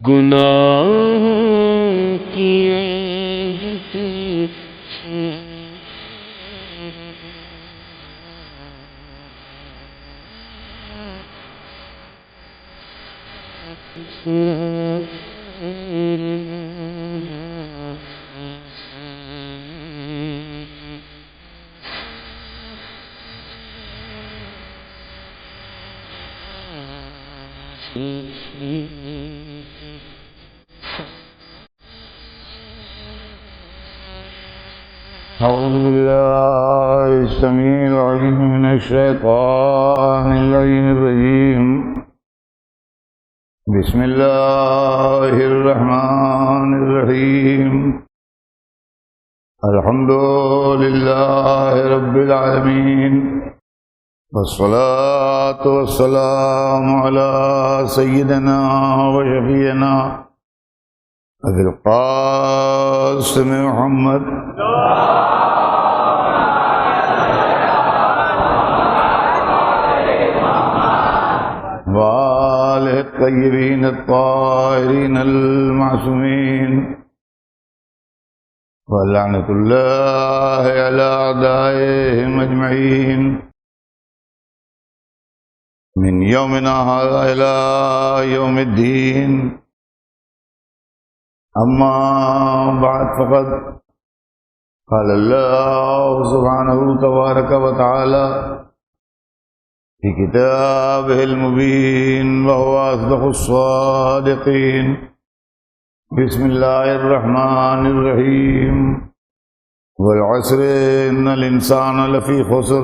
گناہوں کی أعوذ بالله السميع العليم من الشيطان الرجيم بسم الله الرحمن الرحيم الحمد لله رب العالمين والصلاة والسلام على سيدنا وشفيعنا أبي القاسم محمد وآله الطيبين الطاهرين المعصومين ولعنة الله على أعدائهم أجمعين من يومنا هذا إلى يوم الدين. أما بعد فقد قال الله سبحانه تبارك وتعالى في كتابه المبين وهو أصدق الصادقين. بسم الله الرحمن الرحيم والعصر إن الإنسان لفي خسر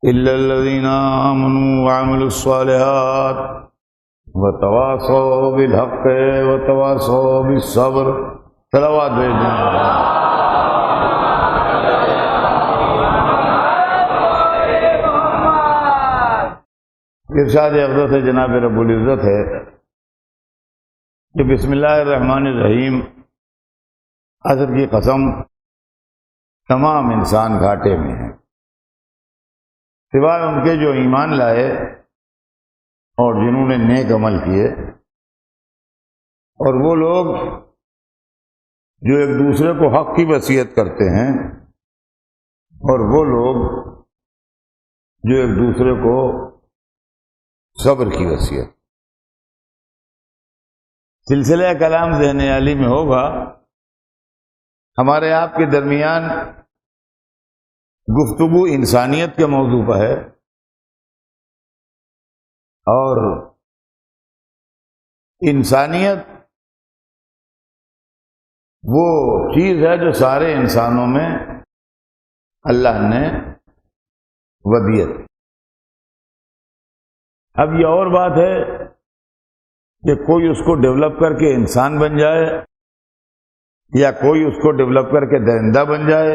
إلا الذين آمنوا وعملوا الصالحات وتواصوا بالحق وتواصوا بالصبر. صلوات بھیجیں. ارشاد اقدس جناب رب العزت ہے کہ بسم اللہ الرحمن الرحیم، عصر کی قسم، تمام انسان گھاٹے میں ہیں سوائے ان کے جو ایمان لائے اور جنہوں نے نیک عمل کیے، اور وہ لوگ جو ایک دوسرے کو حق کی وصیت کرتے ہیں، اور وہ لوگ جو ایک دوسرے کو صبر کی وصیت. سلسلہ کلام ذہن علی میں ہوگا. ہمارے آپ کے درمیان گفتگو انسانیت کے موضوع پر ہے، اور انسانیت وہ چیز ہے جو سارے انسانوں میں اللہ نے ودیت. اب یہ اور بات ہے کہ کوئی اس کو ڈیولپ کر کے انسان بن جائے، یا کوئی اس کو ڈیولپ کر کے درندہ بن جائے،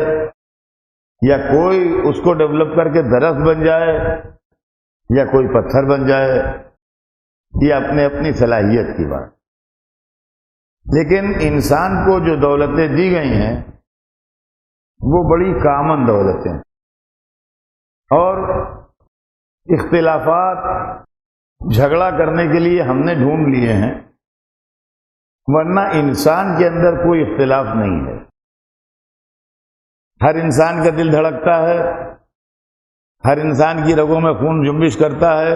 یا کوئی اس کو ڈیولپ کر کے درخت بن جائے، یا کوئی پتھر بن جائے. یہ اپنے اپنی صلاحیت کی بات. لیکن انسان کو جو دولتیں دی گئی ہیں وہ بڑی کامن دولتیں، اور اختلافات جھگڑا کرنے کے لیے ہم نے ڈھونڈ لیے ہیں، ورنہ انسان کے اندر کوئی اختلاف نہیں ہے. ہر انسان کا دل دھڑکتا ہے، ہر انسان کی رگوں میں خون جنبش کرتا ہے،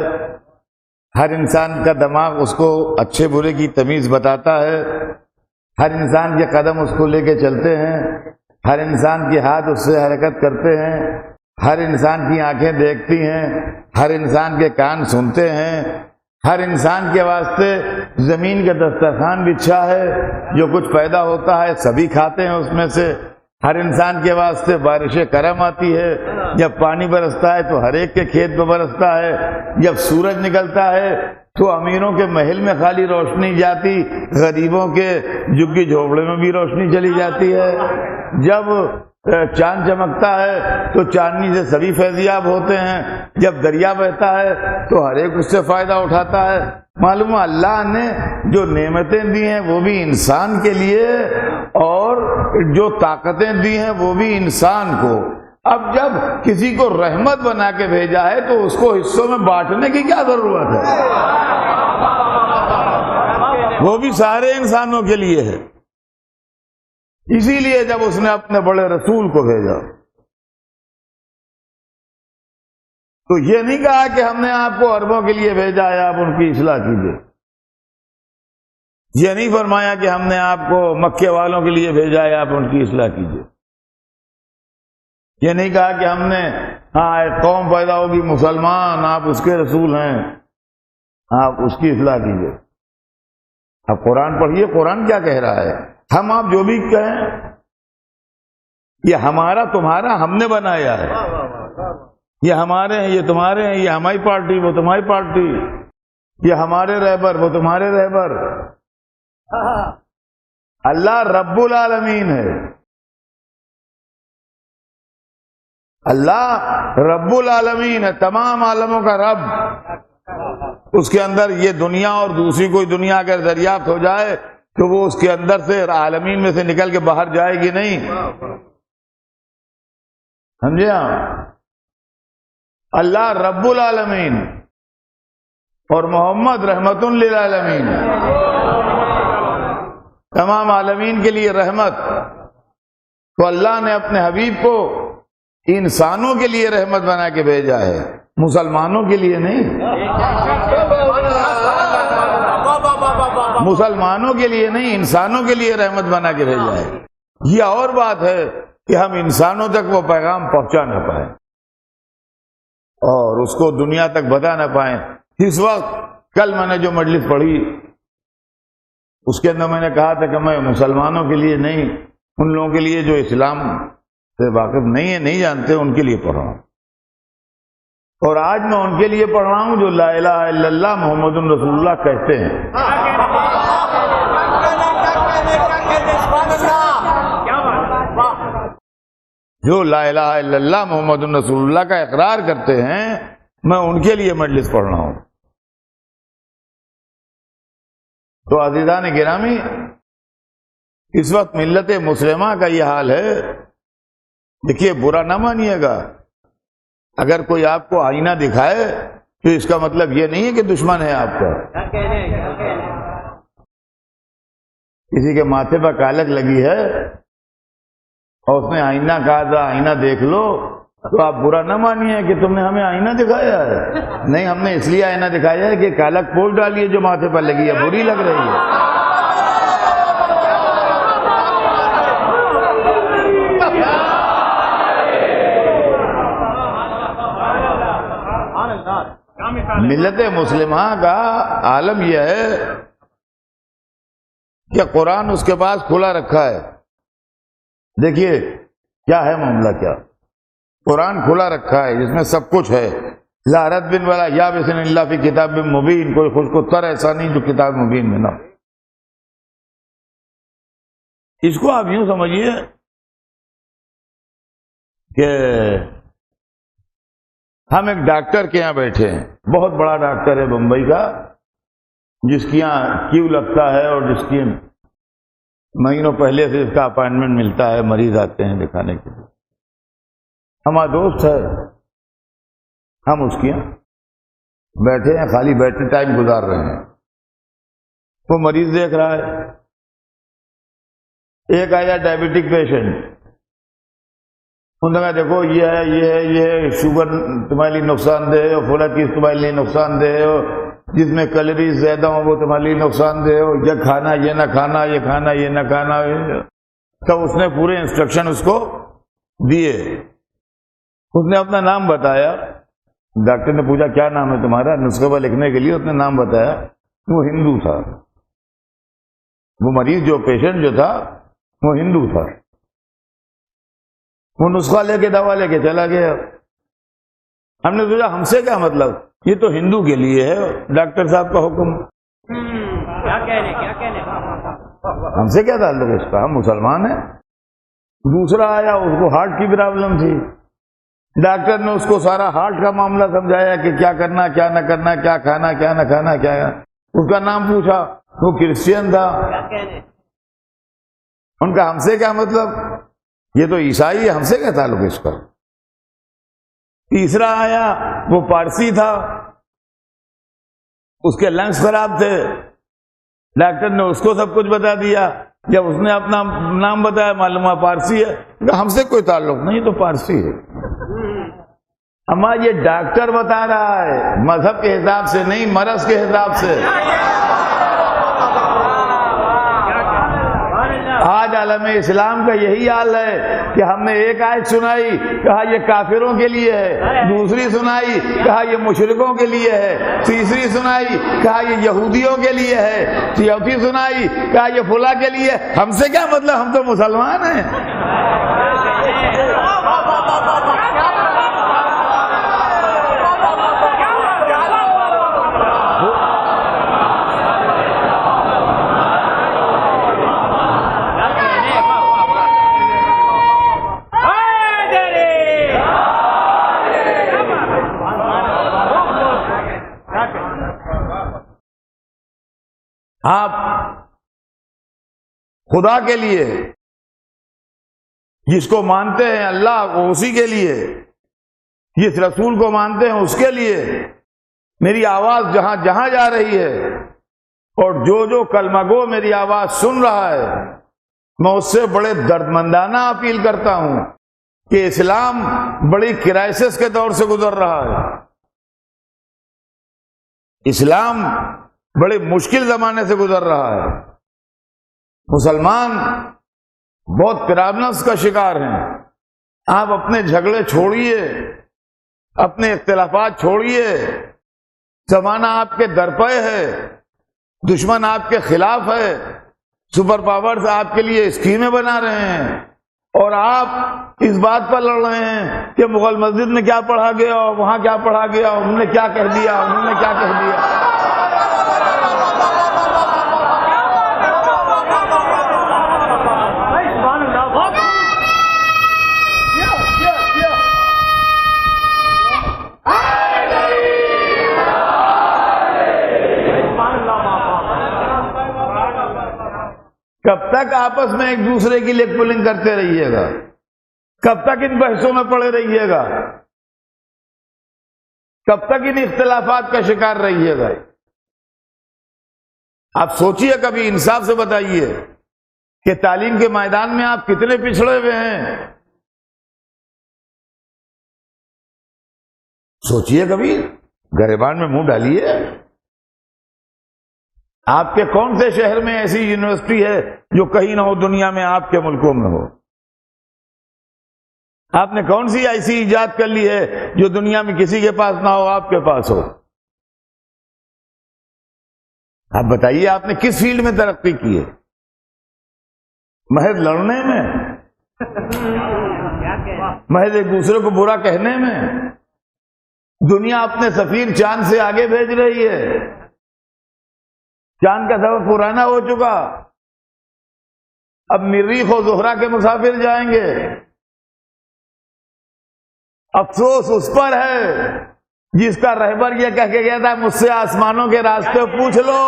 ہر انسان کا دماغ اس کو اچھے برے کی تمیز بتاتا ہے، ہر انسان کے قدم اس کو لے کے چلتے ہیں، ہر انسان کے ہاتھ اس سے حرکت کرتے ہیں، ہر انسان کی آنکھیں دیکھتی ہیں، ہر انسان کے کان سنتے ہیں، ہر انسان کے واسطے زمین کا دسترخوان بچھا ہے، جو کچھ پیدا ہوتا ہے سبھی کھاتے ہیں اس میں سے. ہر انسان کے واسطے بارش کرم آتی ہے، جب پانی برستا ہے تو ہر ایک کے کھیت پہ برستا ہے، جب سورج نکلتا ہے تو امیروں کے محل میں خالی روشنی جاتی، غریبوں کے جھگی جھوپڑے میں بھی روشنی چلی جاتی ہے. جب چاند چمکتا ہے تو چاندنی سے سبھی فیضیاب ہوتے ہیں، جب دریا بہتا ہے تو ہر ایک اس سے فائدہ اٹھاتا ہے. معلوم ہے اللہ نے جو نعمتیں دی ہیں وہ بھی انسان کے لیے، اور جو طاقتیں دی ہیں وہ بھی انسان کو. اب جب کسی کو رحمت بنا کے بھیجا ہے تو اس کو حصوں میں بانٹنے کی کیا ضرورت ہے؟ وہ بھی سارے انسانوں کے لیے ہے۔ اسی لیے جب اس نے اپنے بڑے رسول کو بھیجا تو یہ نہیں کہا کہ ہم نے آپ کو عربوں کے لیے بھیجا ہے، آپ ان کی اصلاح کیجیے۔ یہ نہیں فرمایا کہ ہم نے آپ کو مکے والوں کے لیے بھیجا ہے، آپ ان کی اصلاح کیجیے۔ یہ نہیں کہا کہ ہم نے ایک قوم پیدا ہوگی مسلمان، آپ اس کے رسول ہیں، آپ اس کی اصلاح کیجیے۔ اب قرآن پڑھیے، قرآن کیا کہہ رہا ہے؟ ہم آپ جو بھی کہیں یہ ہمارا تمہارا ہم نے بنایا ہے، یہ ہمارے ہیں یہ تمہارے ہیں، یہ ہماری پارٹی وہ تمہاری پارٹی، یہ ہمارے رہبر وہ تمہارے رہبر۔ اللہ رب العالمین ہے، اللہ رب العالمین ہے، تمام عالموں کا رب۔ اس کے اندر یہ دنیا اور دوسری کوئی دنیا اگر دریافت ہو جائے تو وہ اس کے اندر سے عالمین میں سے نکل کے باہر جائے گی نہیں، سمجھے آپ؟ اللہ رب العالمین اور محمد رحمت للعالمین، تمام عالمین کے لیے رحمت۔ تو اللہ نے اپنے حبیب کو انسانوں کے لیے رحمت بنا کے بھیجا ہے، مسلمانوں کے لیے نہیں، مسلمانوں کے لیے نہیں، انسانوں کے لیے رحمت بنا کے بھیجا ہے۔ یہ اور بات ہے کہ ہم انسانوں تک وہ پیغام پہنچا نہ پائیں اور اس کو دنیا تک بتا نہ پائیں۔ اس وقت کل میں نے جو مجلس پڑھی اس کے اندر میں نے کہا تھا کہ میں مسلمانوں کے لیے نہیں، ان لوگوں کے لیے جو اسلام سے واقف نہیں ہے، نہیں جانتے، ان کے لیے پڑھ رہا ہوں۔ اور آج میں ان کے لیے پڑھ رہا ہوں جو لا الہ الا اللہ محمد رسول اللہ کہتے ہیں۔ جو لا الہ الا اللہ محمد رسول اللہ کا اقرار کرتے ہیں، میں ان کے لیے مجلس پڑھ رہا ہوں۔ تو عزیزان گرامی، اس وقت ملت مسلمہ کا یہ حال ہے۔ دیکھیے، برا نہ مانیے گا، اگر کوئی آپ کو آئینہ دکھائے تو اس کا مطلب یہ نہیں ہے کہ دشمن ہے آپ کا۔ کسی کے ماتھے پر کالک لگی ہے اور اس نے آئینہ کہا تھا آئینہ دیکھ لو، تو آپ برا نہ مانیے کہ تم نے ہمیں آئینہ دکھایا ہے۔ نہیں، ہم نے اس لیے آئینہ دکھایا ہے کہ کالک پوچھ ڈالیے جو ماتھے پر لگی ہے، بری لگ رہی ہے۔ ملت مسلمہ کا عالم یہ ہے کہ قرآن اس کے پاس کھلا رکھا ہے۔ دیکھیے کیا ہے معاملہ، کیا قرآن کھلا رکھا ہے جس میں سب کچھ ہے۔ لا رد بن ولا یا بسن اللہ فی کتاب مبین، کوئی خوش کو تر ایسا نہیں جو کتاب مبین میں نہ۔ اس کو آپ یوں سمجھیے کہ ہم ایک ڈاکٹر کے یہاں بیٹھے ہیں، بہت بڑا ڈاکٹر ہے بمبئی کا، جس کے یہاں کیو لگتا ہے اور جس کی مہینوں پہلے سے اس کا اپائنٹمنٹ ملتا ہے، مریض آتے ہیں دکھانے کے لیے۔ ہمارا دوست ہے، ہم اس کے یہاں بیٹھے ہیں، خالی بیٹھے ٹائم گزار رہے ہیں۔ وہ مریض دیکھ رہا ہے، ایک آیا ڈائبٹک پیشنٹ، انہوں نے کہا دیکھو یہ ہے یہ ہے یہ ہے، شوگر تمہارے لیے نقصان دہ ہے، فلاں چیز تمہارے لیے نقصان دہ ہے، جس میں کیلوریز زیادہ ہوں وہ تمہارے لیے نقصان دہ ہو، یہ کھانا یہ نہ کھانا، یہ کھانا یہ نہ کھانا۔ تو اس نے پورے انسٹرکشن اس کو دیے۔ اس نے اپنا نام بتایا، ڈاکٹر نے پوچھا کیا نام ہے تمہارا، نسخے پر لکھنے کے لیے اس نے نام بتایا۔ وہ ہندو تھا، وہ مریض جو پیشنٹ جو تھا وہ ہندو تھا۔ وہ نسخہ لے کے دوا لے کے چلا گیا۔ ہم نے سوچا ہم سے کیا مطلب، یہ تو ہندو کے لیے ہے ڈاکٹر صاحب کا حکم، ہم سے کیا تعلق ہے اس کا، ہم مسلمان ہیں۔ دوسرا آیا، اس کو ہارٹ کی پرابلم تھی، ڈاکٹر نے اس کو سارا ہارٹ کا معاملہ سمجھایا کہ کیا کرنا کیا نہ کرنا، کیا کھانا کیا نہ کھانا، کیا اس کا نام پوچھا، وہ کرسچین تھا۔ ان کا ہم سے کیا مطلب، یہ تو عیسائی ہے، ہم سے کیا تعلق ہے اس کا۔ تیسرا آیا، وہ پارسی تھا، اس کے لنگس خراب تھے، ڈاکٹر نے اس کو سب کچھ بتا دیا. جب اس نے اپنا نام بتایا معلوم ہوا پارسی ہے. ہم سے کوئی تعلق نہیں، تو پارسی ہے. اما یہ ڈاکٹر بتا رہا ہے، مذہب کے حساب سے نہیں، مرض کے حساب سے. آج عالم اسلام کا یہی حال ہے کہ ہم نے ایک آیت سنائی، کہا یہ کافروں کے لیے ہے، دوسری سنائی کہا یہ مشرکوں کے لیے ہے، تیسری سنائی کہا یہ یہودیوں کے لیے ہے، چوتھی سنائی کہا یہ فلاں کے لیے. ہم سے کیا مطلب، ہم تو مسلمان ہیں. آپ خدا کے لیے جس کو مانتے ہیں اللہ اسی کے لیے، جس رسول کو مانتے ہیں اس کے لیے میری آواز جہاں جہاں جا رہی ہے، اور جو کلمہ گو میری آواز سن رہا ہے، میں اس سے بڑے دردمندانہ اپیل کرتا ہوں کہ اسلام بڑی کرائسس کے دور سے گزر رہا ہے. اسلام بڑے مشکل زمانے سے گزر رہا ہے. مسلمان بہت پرابلمس کا شکار ہیں. آپ اپنے جھگڑے چھوڑیے، اپنے اختلافات چھوڑیے. زمانہ آپ کے درپے ہے، دشمن آپ کے خلاف ہے، سپر پاورز آپ کے لیے اسکیمیں بنا رہے ہیں، اور آپ اس بات پر لڑ رہے ہیں کہ مغل مسجد میں کیا پڑھا گیا، وہاں کیا پڑھا گیا، انہوں نے کیا کہہ دیا، انہوں نے کیا کہہ دیا. کب تک آپس میں ایک دوسرے کی لیگ پولنگ کرتے رہیے گا؟ کب تک ان بحثوں میں پڑے رہیے گا؟ کب تک ان اختلافات کا شکار رہیے گا؟ آپ سوچئے، کبھی انصاف سے بتائیے کہ تعلیم کے میدان میں آپ کتنے پچھڑے ہوئے ہیں. سوچئے، کبھی گریبان میں منہ ڈالیے. آپ کے کون سے شہر میں ایسی یونیورسٹی ہے جو کہیں نہ ہو دنیا میں، آپ کے ملکوں میں ہو؟ آپ نے کون سی ایسی ایجاد کر لی ہے جو دنیا میں کسی کے پاس نہ ہو، آپ کے پاس ہو؟ آپ بتائیے، آپ نے کس فیلڈ میں ترقی کی ہے؟ محض لڑنے میں، محض ایک دوسرے کو برا کہنے میں. دنیا اپنے سفیر چاند سے آگے بھیج رہی ہے. چاند کا سفر پرانا ہو چکا، اب مریخ و زہرہ کے مسافر جائیں گے. افسوس اس پر ہے جس کا رہبر یہ کہہ کے گیا تھا مجھ سے آسمانوں کے راستے پوچھ لو.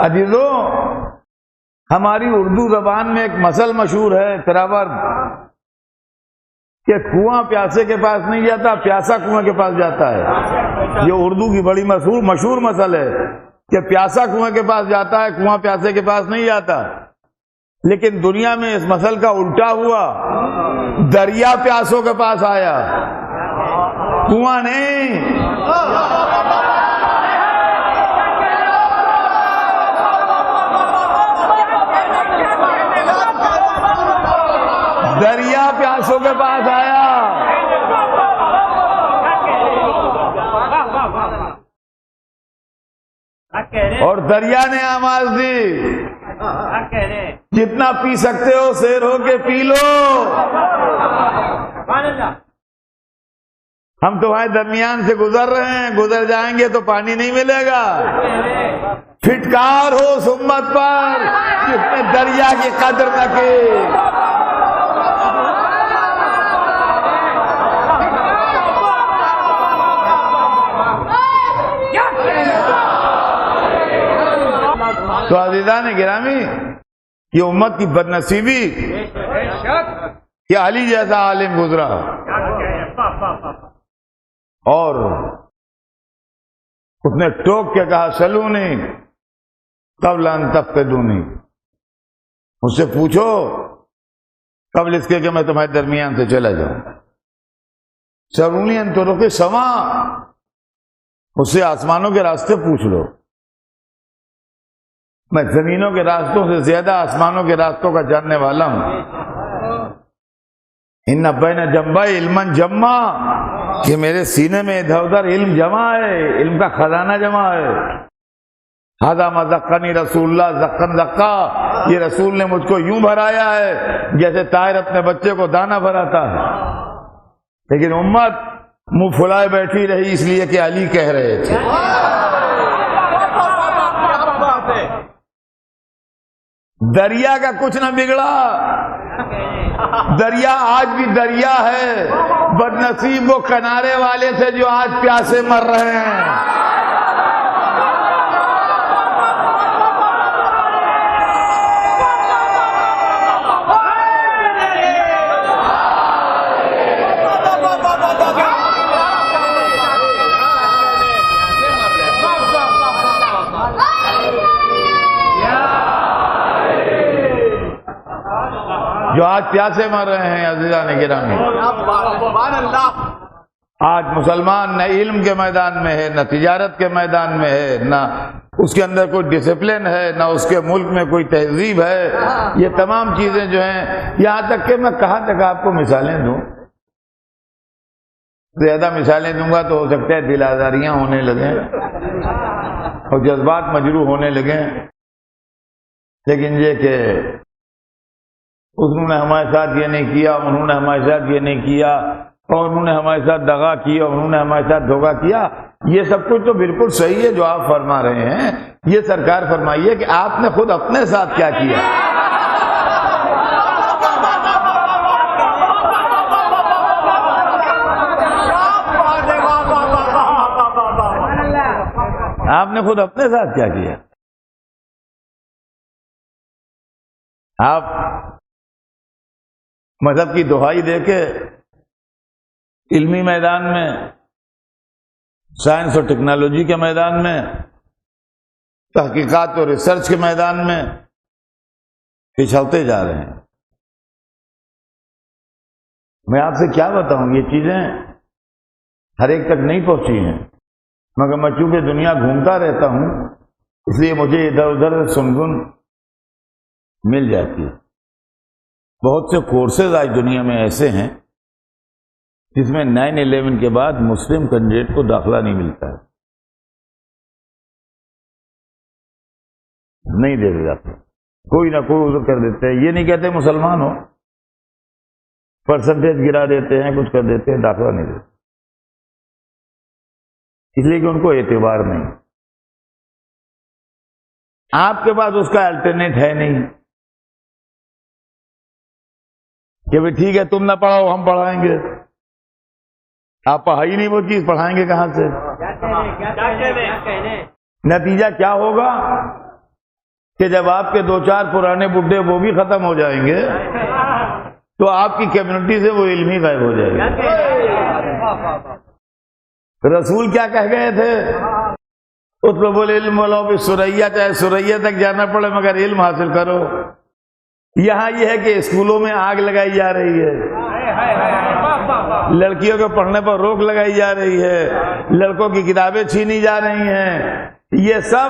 عزیزوں، ہماری اردو زبان میں ایک مثل مشہور ہے تراور، کہ کنواں پیاسے کے پاس نہیں جاتا، پیاسا کنویں کے پاس جاتا ہے. یہ اردو کی بڑی مشہور مثل ہے کہ پیاسا کنویں کے پاس جاتا ہے، کنواں پیاسے کے پاس نہیں جاتا. لیکن دنیا میں اس مثل کا الٹا ہوا، دریا پیاسوں کے پاس آیا، کنواں نہیں. دریا پیاسوں کے پاس آیا. اور دریا نے آواز دی، جتنا پی سکتے ہو سیر ہو کے پی لو. ہم تمہارے درمیان سے گزر رہے ہیں، گزر جائیں گے تو پانی نہیں ملے گا۔ پھٹکار ہو اس امت پر جس نے دریا کی قدر نہ کی۔ تو عزیزان گرامی، یہ امت کی بدنصیبی کہ علی جیسا عالم گزرا اور اس نے ٹوک کے کہا سلونی قبل ان تفتدونی، مجھ سے پوچھو قبل اس کے کہ میں تمہارے درمیان سے چلا جاؤں۔ سلونی ان طرق السما، مجھ سے آسمانوں کے راستے پوچھ لو، میں زمینوں کے راستوں سے زیادہ آسمانوں کے راستوں کا جاننے والا ہوں۔ ان بین جنبی علما جمع، کہ میرے سینے میں ادھر ادھر علم جمع ہے، علم کا خزانہ جمع ہے۔ ھذا ما زقنی رسول اللہ زقن زقا، یہ رسول نے مجھ کو یوں بھرایا ہے جیسے طائر اپنے بچے کو دانہ بھراتا ہے۔ لیکن امت منہ پھلائے بیٹھی رہی اس لیے کہ علی کہہ رہے تھے۔ دریا کا کچھ نہ بگڑا، دریا آج بھی دریا ہے، بدنصیب وہ کنارے والے سے جو آج پیاسے مر رہے ہیں۔ جو آج پیاسے مر رہے ہیں عزیزان گرامی۔ آج مسلمان نہ علم کے میدان میں ہے، نہ تجارت کے میدان میں ہے، نہ اس کے اندر کوئی ڈسپلن ہے، نہ اس کے ملک میں کوئی تہذیب ہے۔ یہ تمام چیزیں جو ہیں، یہاں تک کہ میں کہاں تک آپ کو مثالیں دوں، زیادہ مثالیں دوں گا تو ہو سکتا ہے دل آزاریاں ہونے لگیں اور جذبات مجروح ہونے لگیں، لیکن یہ کہ انہوں نے ہمارے ساتھ یہ نہیں کیا، انہوں نے ہمارے ساتھ یہ نہیں کیا، اور انہوں نے ہمارے ساتھ دغا کیا، انہوں نے ہمارے ساتھ دھوکہ کیا، یہ سب کچھ تو بالکل صحیح ہے جو آپ فرما رہے ہیں۔ یہ سرکار فرمائیے کہ آپ نے خود اپنے ساتھ کیا کیا۔ آپ نے خود اپنے ساتھ کیا کیا؟ آپ مذہب کی دہائی دے کے علمی میدان میں، سائنس اور ٹیکنالوجی کے میدان میں، تحقیقات اور ریسرچ کے میدان میں پچھلتے جا رہے ہیں۔ میں آپ سے کیا بتاؤں، یہ چیزیں ہر ایک تک نہیں پہنچی ہیں، مگر میں چونکہ دنیا گھومتا رہتا ہوں اس لیے مجھے ادھر ادھر سن مل جاتی ہے۔ بہت سے کورسز آج دنیا میں ایسے ہیں جس میں 9/11 کے بعد مسلم کینڈیڈیٹ کو داخلہ نہیں ملتا ہے، نہیں دے جاتے، کوئی نہ کوئی عذر کر دیتے ہیں۔ یہ نہیں کہتے مسلمان ہو، پرسنٹیج گرا دیتے ہیں، کچھ کر دیتے ہیں، داخلہ نہیں دیتے، اس لیے کہ ان کو اعتبار نہیں۔ آپ کے پاس اس کا الٹرنیٹ ہے نہیں کہ بھائی ٹھیک ہے تم نہ پڑھاؤ ہم پڑھائیں گے۔ آپ پڑھائی نہیں وہ چیز، پڑھائیں گے کہاں سے؟ نتیجہ کیا ہوگا کہ جب آپ کے 2-4 پرانے بڈھے وہ بھی ختم ہو جائیں گے تو آپ کی کمیونٹی سے وہ علم ہی غائب ہو جائے گا۔ رسول کیا کہہ گئے تھے؟ اطلب العلم ولو بالثریا، چاہے ثریا تک جانا پڑے مگر علم حاصل کرو۔ یہاں یہ ہے کہ اسکولوں میں آگ لگائی جا رہی ہے، لڑکیوں کے پڑھنے پر روک لگائی جا رہی ہے، لڑکوں کی کتابیں چھینی جا رہی ہیں، یہ سب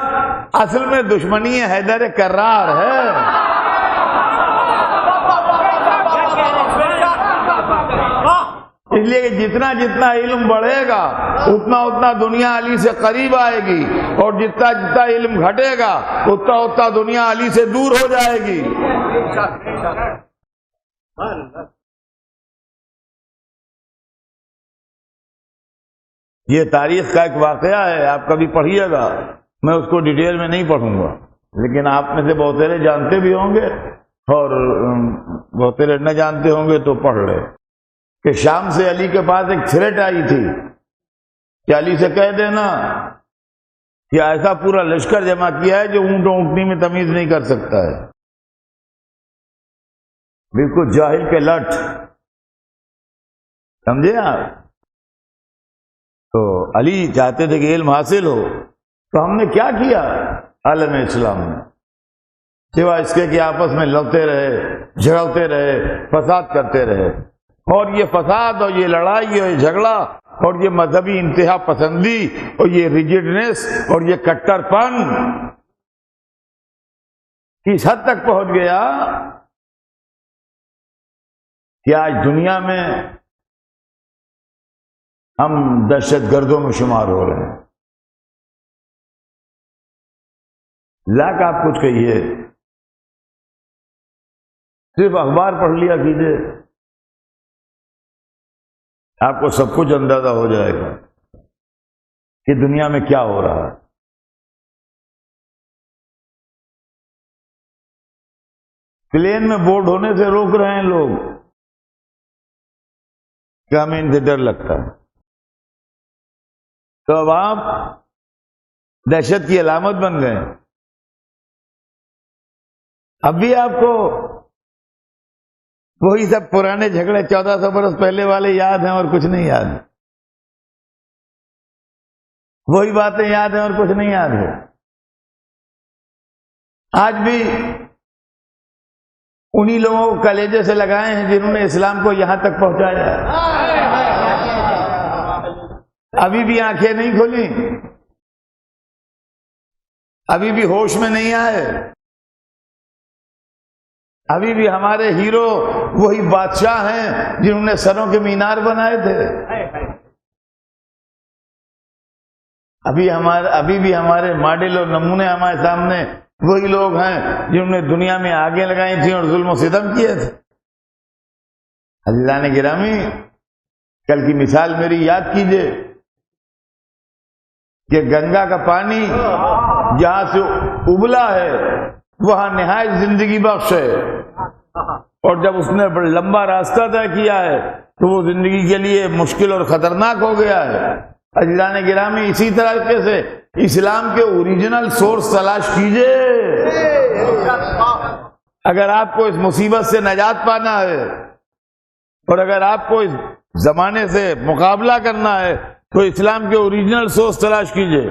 اصل میں دشمنی حیدر کرار ہے۔ اس لیے کہ جتنا جتنا علم بڑھے گا اتنا اتنا دنیا علی سے قریب آئے گی، اور جتنا جتنا علم گھٹے گا اتنا اتنا دنیا علی سے دور ہو جائے گی۔ یہ تاریخ کا ایک واقعہ ہے، آپ کبھی پڑھیے گا، میں اس کو ڈیٹیل میں نہیں پڑھوں گا، لیکن آپ میں سے بہترے جانتے بھی ہوں گے اور بہترے نہ جانتے ہوں گے تو پڑھ لے کہ شام سے علی کے پاس ایک تھریٹ آئی تھی کہ علی سے کہہ دینا کہ ایسا پورا لشکر جمع کیا ہے جو اونٹ و اونٹنی میں تمیز نہیں کر سکتا ہے، بالکل جاہل کے لٹ، سمجھے آپ؟ تو علی چاہتے تھے کہ علم حاصل ہو، تو ہم نے کیا کیا عالم اسلام میں، سوا اس کے کہ آپس میں لڑتے رہے، جھگڑتے رہے، فساد کرتے رہے، اور یہ فساد اور یہ لڑائی اور یہ جھگڑا اور یہ مذہبی انتہا پسندی اور یہ ریجڈنس اور یہ کٹر پن اس حد تک پہنچ گیا کہ آج دنیا میں ہم دہشت گردوں میں شمار ہو رہے ہیں۔ لاکھ آپ کچھ کہیے، صرف اخبار پڑھ لیا کیجیے، آپ کو سب کچھ اندازہ ہو جائے گا کہ دنیا میں کیا ہو رہا ہے۔ پلین میں بورڈ ہونے سے روک رہے ہیں لوگ کہ ہمیں ان سے ڈر لگتا ہے، تو اب آپ دہشت کی علامت بن گئے۔ اب بھی آپ کو وہی سب پرانے جھگڑے 1400 برس پہلے والے یاد ہیں اور کچھ نہیں یاد، وہی باتیں یاد ہیں اور کچھ نہیں یاد ہے۔ آج بھی انہی لوگوں کو کلیجے سے لگائے ہیں جنہوں نے اسلام کو یہاں تک پہنچایا ہے، ابھی بھی آنکھیں نہیں کھلی، ابھی بھی ہوش میں نہیں آئے، ابھی بھی ہمارے ہیرو وہی بادشاہ ہیں جنہوں نے سروں کے مینار بنائے تھے، ابھی بھی ہمارے ماڈل اور نمونے ہمارے سامنے وہی لوگ ہیں جنہوں نے دنیا میں آگے لگائی تھیں اور ظلم و ستم کیے تھے۔ عزیزان گرامی، کل کی مثال میری یاد کیجئے کہ گنگا کا پانی جہاں سے ابلا ہے وہاں نہایت زندگی بخش ہے، اور جب اس نے لمبا راستہ طے کیا ہے تو وہ زندگی کے لیے مشکل اور خطرناک ہو گیا ہے۔ عزیزان گرامی، اسی طریقے سے اسلام کے اوریجنل سورس تلاش کیجئے۔ اگر آپ کو اس مصیبت سے نجات پانا ہے اور اگر آپ کو اس زمانے سے مقابلہ کرنا ہے تو اسلام کے اوریجنل سورس تلاش کیجئے۔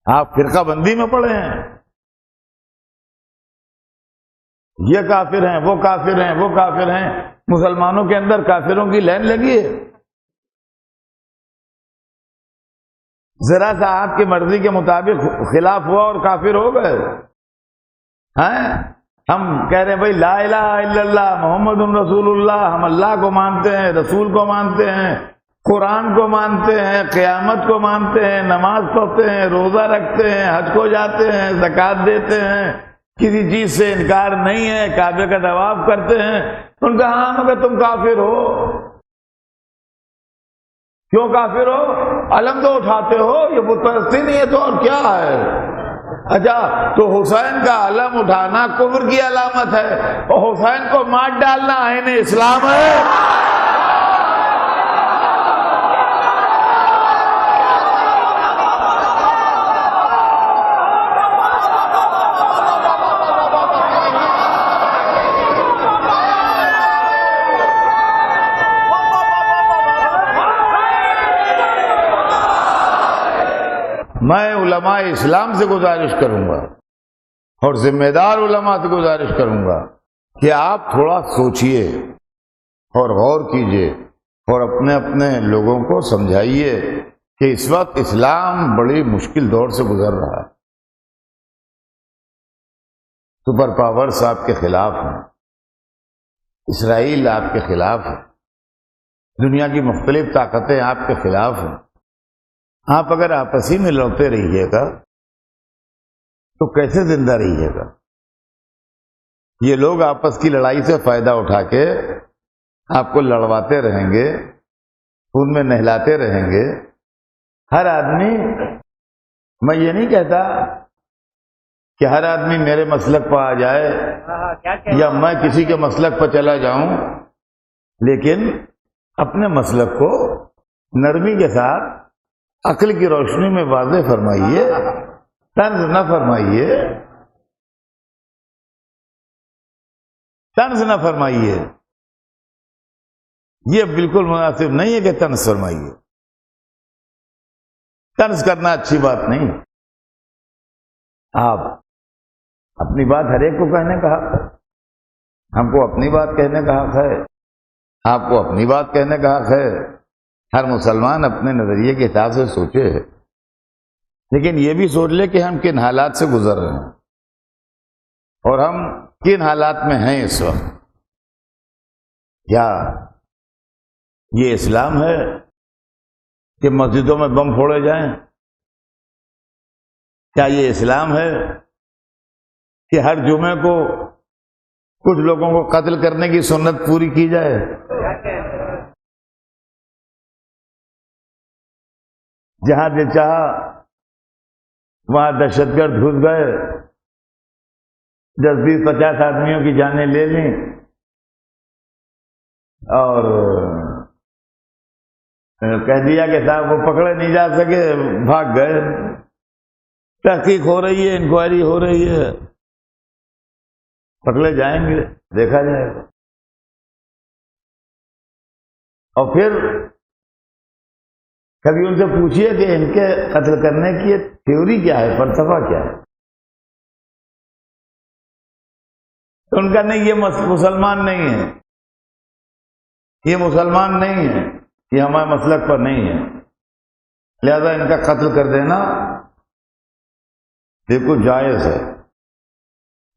آپ فرقہ بندی میں پڑے ہیں، یہ کافر ہیں، وہ کافر ہیں، وہ کافر ہیں، مسلمانوں کے اندر کافروں کی لائن لگی ہے۔ ذرا سا آپ کی مرضی کے مطابق خلاف ہوا اور کافر ہو گئے ہیں۔ ہم کہہ رہے ہیں بھائی لا الہ الا اللہ محمد رسول اللہ، ہم اللہ کو مانتے ہیں، رسول کو مانتے ہیں، قرآن کو مانتے ہیں، قیامت کو مانتے ہیں، نماز پڑھتے ہیں، روزہ رکھتے ہیں، حج کو جاتے ہیں، زکوٰۃ دیتے ہیں، کسی چیز سے انکار نہیں ہے، کعبے کا طواف کرتے ہیں۔ ان کا ہاں مگر تم کافر ہو۔ کیوں کافر ہو؟ علم تو اٹھاتے ہو، یہ بت پرستی نہیں ہے تو اور کیا ہے؟ اچھا تو حسین کا علم اٹھانا کفر کی علامت ہے اور حسین کو مار ڈالنا عین اسلام ہے۔ میں علماء اسلام سے گزارش کروں گا اور ذمہ دار علماء سے گزارش کروں گا کہ آپ تھوڑا سوچئے اور غور کیجئے اور اپنے اپنے لوگوں کو سمجھائیے کہ اس وقت اسلام بڑی مشکل دور سے گزر رہا ہے۔ سپر پاورز آپ کے خلاف ہیں، اسرائیل آپ کے خلاف ہے، دنیا کی مختلف طاقتیں آپ کے خلاف ہیں۔ آپ اگر آپسی میں لڑتے رہیے گا تو کیسے زندہ رہیے گا؟ یہ لوگ آپس کی لڑائی سے فائدہ اٹھا کے آپ کو لڑواتے رہیں گے خون میں نہلاتے رہیں گے. ہر آدمی، میں یہ نہیں کہتا کہ ہر آدمی میرے مسلک پر آ جائے یا میں کسی کے مسلک پر چلا جاؤں، لیکن اپنے مسلک کو نرمی کے ساتھ عقل کی روشنی میں واضح فرمائیے، طنز نہ فرمائیے، طنز نہ فرمائیے. یہ بالکل مناسب نہیں ہے کہ طنز فرمائیے. طنز کرنا اچھی بات نہیں. آپ اپنی بات ہر ایک کو کہنے کا حق ہے. ہم کو اپنی بات کہنے کا حق ہے، آپ کو اپنی بات کہنے کا حق ہے. ہر مسلمان اپنے نظریے کے حساب سے سوچے، لیکن یہ بھی سوچ لے کہ ہم کن حالات سے گزر رہے ہیں اور ہم کن حالات میں ہیں اس وقت. کیا یہ اسلام ہے کہ مسجدوں میں بم پھوڑے جائیں؟ کیا یہ اسلام ہے کہ ہر جمعے کو کچھ لوگوں کو قتل کرنے کی سنت پوری کی جائے؟ جہاں دل چاہا وہاں دہشت گرد گھس گئے، 10 20 50 آدمیوں کی جانیں لے لیں اور کہہ دیا کہ صاحب وہ پکڑے نہیں جا سکے، بھاگ گئے. تحقیق ہو رہی ہے، انکوائری ہو رہی ہے، پکڑے جائیں گے، دیکھا جائے گا. اور پھر کبھی ان سے پوچھئے کہ ان کے قتل کرنے کی تھیوری کیا ہے، فلسفہ کیا ہے؟ تو ان کا نہیں، یہ مسلمان نہیں ہے، یہ مسلمان نہیں ہے، یہ ہمارے مسلک پر نہیں ہے، لہذا ان کا قتل کر دینا بالکل جائز ہے.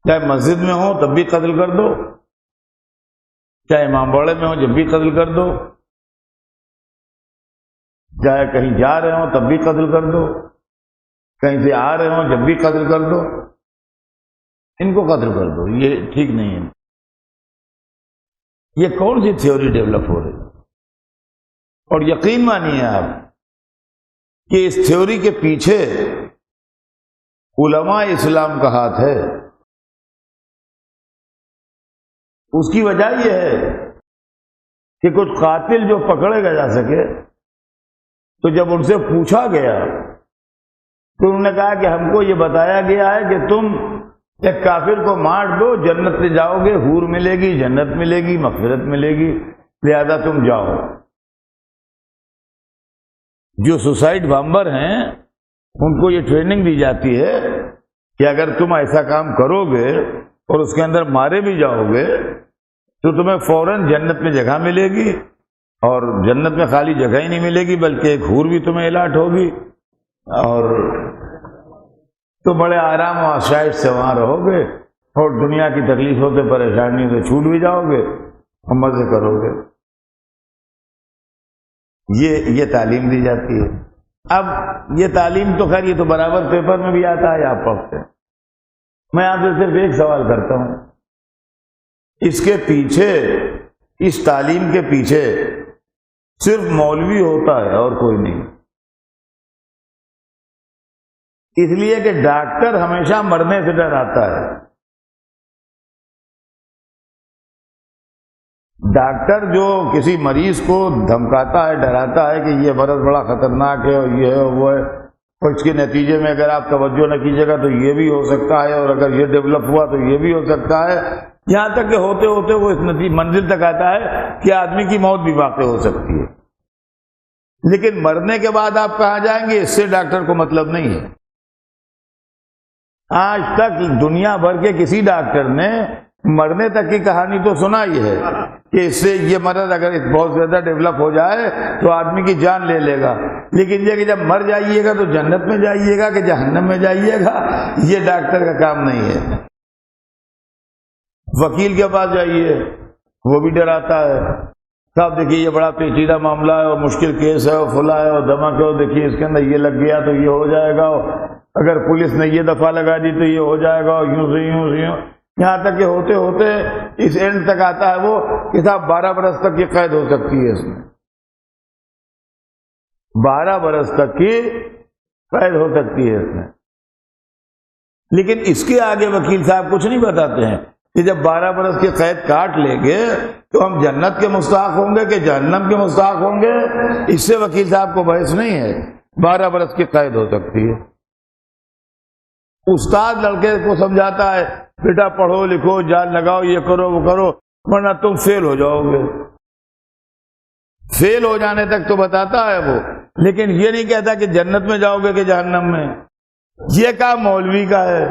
چاہے مسجد میں ہو تب بھی قتل کر دو، چاہے امام باڑے میں ہو جب بھی قتل کر دو، چاہے کہیں جا رہے ہوں تب بھی قتل کر دو، کہیں سے آ رہے ہوں جب بھی قتل کر دو. ان کو قتل کر دو، یہ ٹھیک نہیں ہے. یہ کون سی تھیوری ڈیولپ ہو رہی ہے؟ اور یقین مانیے آپ کہ اس تھیوری کے پیچھے علماء اسلام کا ہاتھ ہے. اس کی وجہ یہ ہے کہ کچھ قاتل جو پکڑے گا جا سکے، تو جب ان سے پوچھا گیا تو انہوں نے کہا کہ ہم کو یہ بتایا گیا ہے کہ تم ایک کافر کو مار دو، جنت میں جاؤ گے، حور ملے گی، جنت ملے گی، مغفرت ملے گی، لہذا تم جاؤ. جو سوسائڈ بامبر ہیں ان کو یہ ٹریننگ دی جاتی ہے کہ اگر تم ایسا کام کرو گے اور اس کے اندر مارے بھی جاؤ گے تو تمہیں فوراً جنت میں جگہ ملے گی، اور جنت میں خالی جگہ ہی نہیں ملے گی بلکہ ایک حور بھی تمہیں الاٹ ہوگی، اور تو بڑے آرام و آسائش سے وہاں رہو گے اور دنیا کی تکلیفوں سے پریشانیوں سے چھوٹ بھی جاؤ گے اور مزے کرو گے. یہ تعلیم دی جاتی ہے. اب یہ تعلیم تو خیر یہ تو برابر پیپر میں بھی آتا ہے، آپ پڑھتے ہیں. میں آپ سے صرف ایک سوال کرتا ہوں، اس کے پیچھے، اس تعلیم کے پیچھے صرف مولوی ہوتا ہے اور کوئی نہیں. اس لیے کہ ڈاکٹر ہمیشہ مرنے سے ڈراتا ہے. ڈاکٹر جو کسی مریض کو دھمکاتا ہے، ڈراتا ہے کہ یہ مرض بڑا خطرناک ہے اور یہ ہے وہ ہے، اور اس کے نتیجے میں اگر آپ توجہ نہ کیجیے گا تو یہ بھی ہو سکتا ہے، اور اگر یہ ڈیولپ ہوا تو یہ بھی ہو سکتا ہے، یہاں تک کہ ہوتے ہوتے وہ اس منزل تک آتا ہے کہ آدمی کی موت بھی واقع ہو سکتی ہے. لیکن مرنے کے بعد آپ کہاں جائیں گے اس سے ڈاکٹر کو مطلب نہیں ہے. آج تک دنیا بھر کے کسی ڈاکٹر نے مرنے تک کی کہانی تو سنا ہی ہے کہ اس سے یہ مرض اگر بہت زیادہ ڈیولپ ہو جائے تو آدمی کی جان لے لے گا، لیکن یہ کہ جب مر جائیے گا تو جنت میں جائیے گا کہ جہنم میں جائیے گا، یہ ڈاکٹر کا کام نہیں ہے. وکیل کے پاس جائیے، وہ بھی ڈراتا ہے، صاحب دیکھیے یہ بڑا پیچیدہ معاملہ ہے اور مشکل کیس ہے اور فلاں ہے اور دھماکہ ہے، دیکھیے اس کے اندر یہ لگ گیا تو یہ ہو جائے گا، اگر پولیس نے یہ دفعہ لگا دی تو یہ ہو جائے گا، اور یوں سے یوں سے یوں، یہاں تک کہ ہوتے ہوتے اس اینڈ تک آتا ہے وہ کہ صاحب 12 برس تک یہ قید ہو سکتی ہے اس میں. 12 برس تک کی قید ہو سکتی ہے اس میں. لیکن اس کے آگے وکیل صاحب کچھ نہیں بتاتے ہیں کہ جب 12 برس کی قید کاٹ لیں گے تو ہم جنت کے مستحق ہوں گے کہ جہنم کے مستحق ہوں گے. اس سے وکیل صاحب کو بحث نہیں ہے. 12 برس کی قید ہو سکتی ہے. استاد لڑکے کو سمجھاتا ہے بیٹا پڑھو لکھو جان لگاؤ یہ کرو وہ کرو ورنہ تم فیل ہو جاؤ گے. فیل ہو جانے تک تو بتاتا ہے وہ، لیکن یہ نہیں کہتا کہ جنت میں جاؤ گے کہ جہنم میں. یہ کام مولوی کا ہے.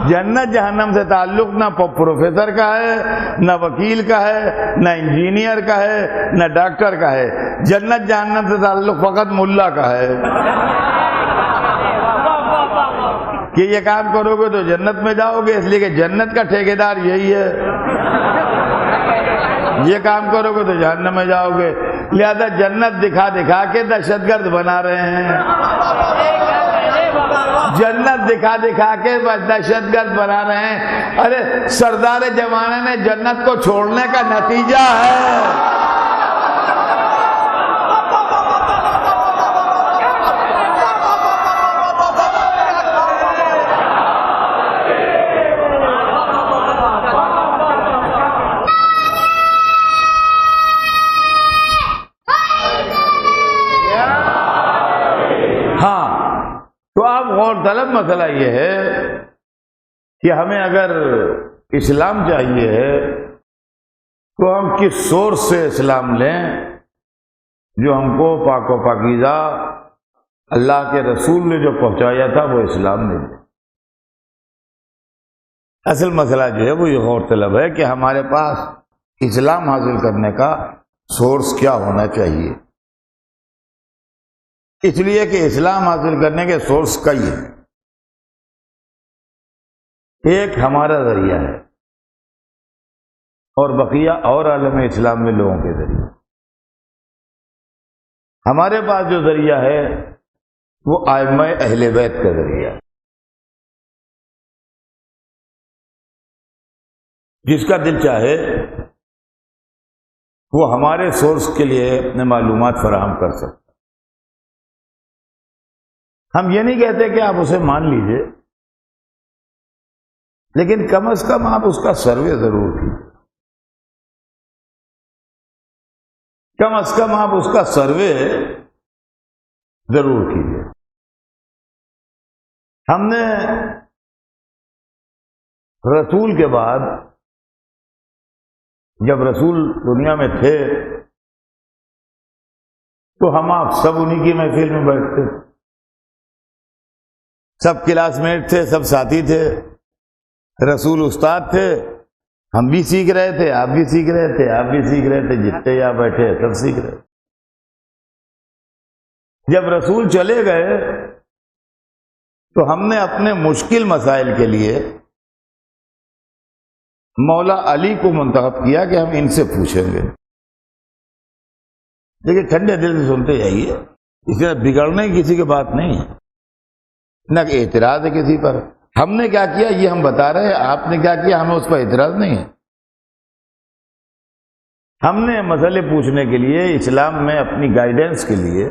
جنت جہنم سے تعلق نہ پروفیسر کا ہے، نہ وکیل کا ہے، نہ انجینئر کا ہے، نہ ڈاکٹر کا ہے. جنت جہنم سے تعلق فقط ملا کا ہے کہ یہ کام کرو گے تو جنت میں جاؤ گے، اس لیے کہ جنت کا ٹھیکیدار یہی ہے. یہ کام کرو گے تو جہنم میں جاؤ گے. لہذا جنت دکھا دکھا کے دہشت گرد بنا رہے ہیں. جنت دکھا دکھا کے دہشت گرد بنا رہے ہیں. ارے سردار زمانے نے جنت کو چھوڑنے کا نتیجہ ہے. غور طلب مسئلہ یہ ہے کہ ہمیں اگر اسلام چاہیے تو ہم کس سورس سے اسلام لیں جو ہم کو پاک و پاکیزہ اللہ کے رسول نے جو پہنچایا تھا وہ اسلام نے دیا. اصل مسئلہ جو ہے وہ یہ غور طلب ہے کہ ہمارے پاس اسلام حاصل کرنے کا سورس کیا ہونا چاہیے. اس لیے کہ اسلام حاصل کرنے کے سورس کئی ہیں. ایک ہمارا ذریعہ ہے اور بقیہ اور عالم اسلام میں لوگوں کے ذریعے. ہمارے پاس جو ذریعہ ہے وہ ائمہ اہل بیت کا ذریعہ ہے. جس کا دل چاہے وہ ہمارے سورس کے لیے اپنے معلومات فراہم کر سکتے. ہم یہ نہیں کہتے کہ آپ اسے مان لیجئے، لیکن کم از کم آپ اس کا سروے ضرور کیجیے. کم از کم آپ اس کا سروے ضرور کیجیے. ہم نے رسول کے بعد جب رسول دنیا میں تھے تو ہم آپ سب انہی کی محفل میں بیٹھتے. سب کلاس میٹ تھے، سب ساتھی تھے. رسول استاد تھے، ہم بھی سیکھ رہے تھے، آپ بھی سیکھ رہے تھے، آپ بھی سیکھ رہے تھے، جتنے یہاں بیٹھے سب سیکھ رہے. جب رسول چلے گئے تو ہم نے اپنے مشکل مسائل کے لیے مولا علی کو منتخب کیا کہ ہم ان سے پوچھیں گے. دیکھیے ٹھنڈے دل سے سنتے جائیے، اس میں بگڑنے کی کسی کی بات نہیں ہے، نہ کہ اعتراض ہے کسی پر. ہم نے کیا کیا یہ ہم بتا رہے ہیں، آپ نے کیا کیا ہمیں اس پر اعتراض نہیں ہے. ہم نے مسئلے پوچھنے کے لیے اسلام میں اپنی گائیڈنس کے لیے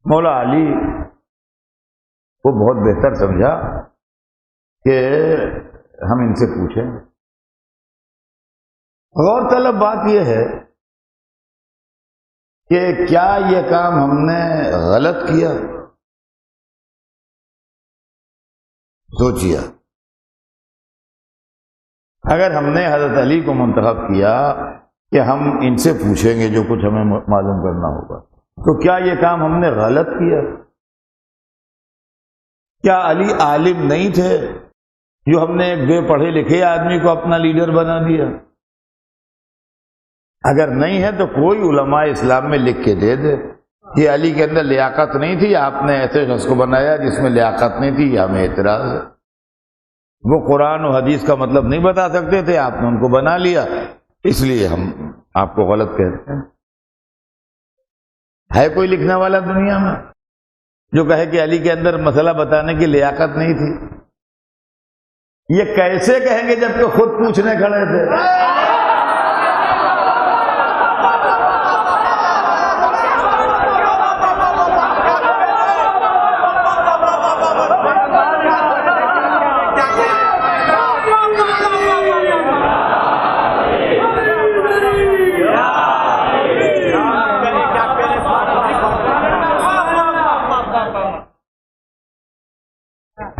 مولا علی کو بہت بہتر سمجھا کہ ہم ان سے پوچھیں. غور طلب بات یہ ہے کہ کیا یہ کام ہم نے غلط کیا؟ سوچیے، اگر ہم نے حضرت علی کو منتخب کیا کہ ہم ان سے پوچھیں گے جو کچھ ہمیں معلوم کرنا ہوگا، تو کیا یہ کام ہم نے غلط کیا؟ کیا علی عالم نہیں تھے جو ہم نے ایک بے پڑھے لکھے آدمی کو اپنا لیڈر بنا دیا؟ اگر نہیں ہے تو کوئی علماء اسلام میں لکھ کے دے دے کہ علی کے اندر لیاقت نہیں تھی، آپ نے ایسے شخص کو بنایا جس میں لیاقت نہیں تھی، یہ ہمیں اعتراض ہے. وہ قرآن و حدیث کا مطلب نہیں بتا سکتے تھے، آپ نے ان کو بنا لیا، اس لیے ہم آپ کو غلط کہتے ہیں. ہے کوئی لکھنے والا دنیا میں جو کہے کہ علی کے اندر مسئلہ بتانے کی لیاقت نہیں تھی؟ یہ کیسے کہیں گے جبکہ خود پوچھنے کھڑے تھے؟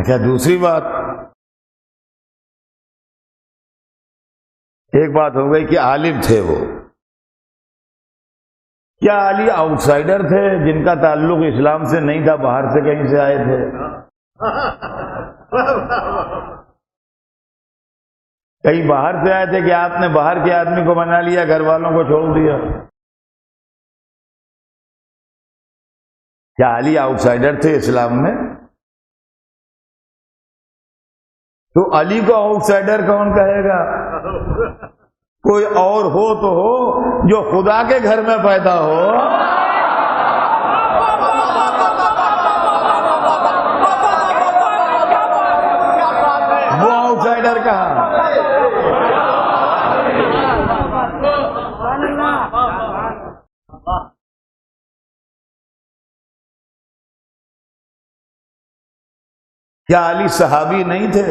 اچھا دوسری بات، ایک بات ہو گئی کہ عالم تھے وہ، کیا علی آؤٹ سائڈر تھے جن کا تعلق اسلام سے نہیں تھا، باہر سے کہیں سے آئے تھے؟ کہیں باہر سے آئے تھے کہ آپ نے باہر کے آدمی کو بنا لیا، گھر والوں کو چھوڑ دیا؟ کیا علی آؤٹ سائڈر تھے اسلام میں؟ تو علی کو آؤٹ سائڈر کون کہے گا؟ کوئی اور ہو تو ہو جو خدا کے گھر میں پیدا ہو۔ وہ آؤٹ سائڈر کہا۔ کیا علی صحابی نہیں تھے؟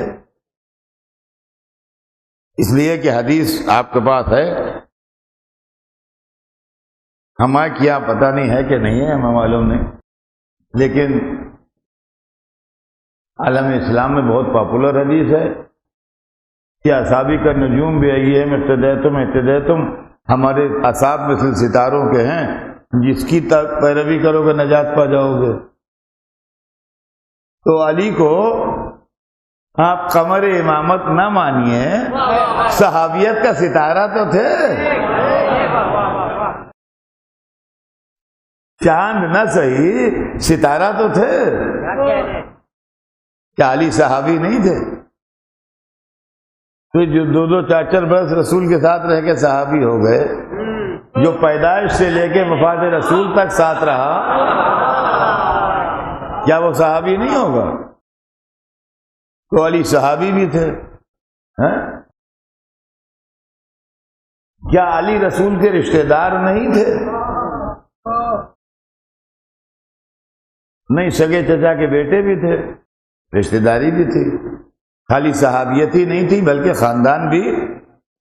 اس لیے کہ حدیث آپ کے پاس ہے، ہمیں کیا پتہ نہیں ہے کہ نہیں ہے، ہمیں معلوم نہیں، لیکن عالم اسلام میں بہت پاپولر حدیث ہے کہ اصحابی کا نجوم بھی ایہم اہتدیتم، ہمارے اصحاب مثل ستاروں کے ہیں، جس کی پیروی کرو گے نجات پا جاؤ گے۔ تو علی کو آپ قمر امامت نہ مانیے، صحابیت کا ستارہ تو تھے، چاند نہ صحیح ستارہ تو تھے۔ کیا علی صحابی نہیں تھے؟ تو جو دو چار چار برس رسول کے ساتھ رہ کے صحابی ہو گئے، جو پیدائش سے لے کے وفات رسول تک ساتھ رہا، کیا وہ صحابی نہیں ہوگا؟ تو علی صحابی بھی تھے۔ کیا علی رسول کے رشتہ دار نہیں تھے؟ نہیں، سگے چچا کے بیٹے بھی تھے، رشتہ داری بھی تھی، خالی صحابیت ہی نہیں تھی بلکہ خاندان بھی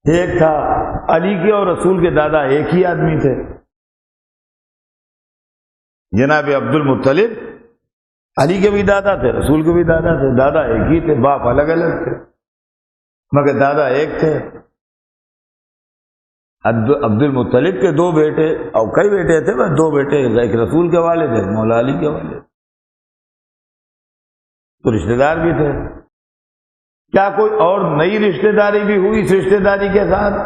ایک تھا۔ علی کے اور رسول کے دادا ایک ہی آدمی تھے، جناب عبد المطلب علی کے بھی دادا تھے، رسول کے بھی دادا تھے، دادا ایک ہی تھے، باپ الگ الگ تھے مگر دادا ایک تھے۔ عبد المطلب کے دو بیٹے، اور کئی بیٹے تھے، بس دو بیٹے، ایک رسول کے والد تھے، مولا علی کے والد، تو رشتہ دار بھی تھے۔ کیا کوئی اور نئی رشتہ داری بھی ہوئی اس رشتہ داری کے ساتھ؟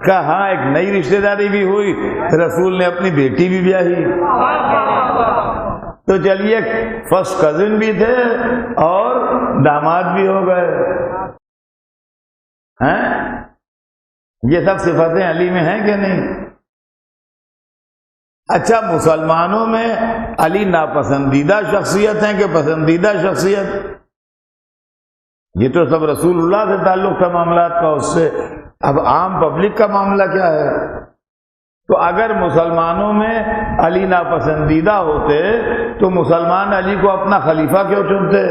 کہ ہاں ایک نئی رشتہ داری بھی ہوئی، رسول نے اپنی بیٹی بھی بیاہی۔ تو چلیے فرسٹ کزن بھی تھے اور داماد بھی ہو گئے۔ یہ سب صفتیں علی میں ہیں کہ نہیں؟ اچھا، مسلمانوں میں علی ناپسندیدہ شخصیت ہیں کہ پسندیدہ شخصیت؟ یہ تو سب رسول اللہ سے تعلق تھا معاملات کا، اس سے اب عام پبلک کا معاملہ کیا ہے؟ تو اگر مسلمانوں میں علی ناپسندیدہ ہوتے تو مسلمان علی کو اپنا خلیفہ کیوں چنتے؟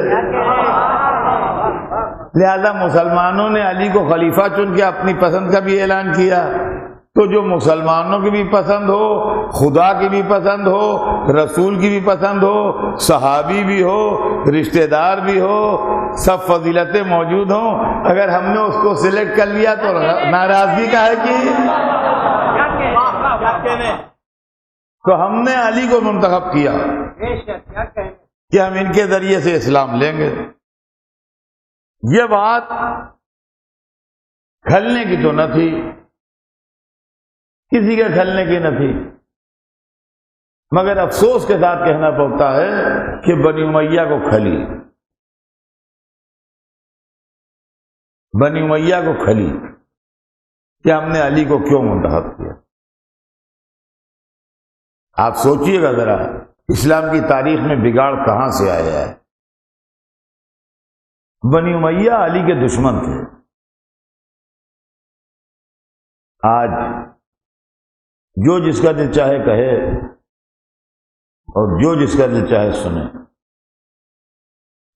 لہذا مسلمانوں نے علی کو خلیفہ چن کے اپنی پسند کا بھی اعلان کیا۔ تو جو مسلمانوں کی بھی پسند ہو، خدا کی بھی پسند ہو، رسول کی بھی پسند ہو، صحابی بھی ہو، رشتہ دار بھی ہو، سب فضیلتیں موجود ہوں، اگر ہم نے اس کو سلیکٹ کر لیا تو ناراضگی کا ہے کہ تو ہم نے علی کو منتخب کیا کہ ہم ان کے ذریعے سے اسلام لیں گے۔ یہ بات کھلنے کی تو نہ تھی، کسی کے کھلنے کی نہ تھی، مگر افسوس کے ساتھ کہنا پڑتا ہے کہ بنی امیہ کو کھلی، بنی امیہ کو کھلی کہ ہم نے علی کو کیوں منتخب کیا۔ آپ سوچئے گا ذرا، اسلام کی تاریخ میں بگاڑ کہاں سے آیا ہے؟ بنی امیہ علی کے دشمن تھے۔ آج جو جس کا دل چاہے کہے اور جو جس کا دل چاہے سنے،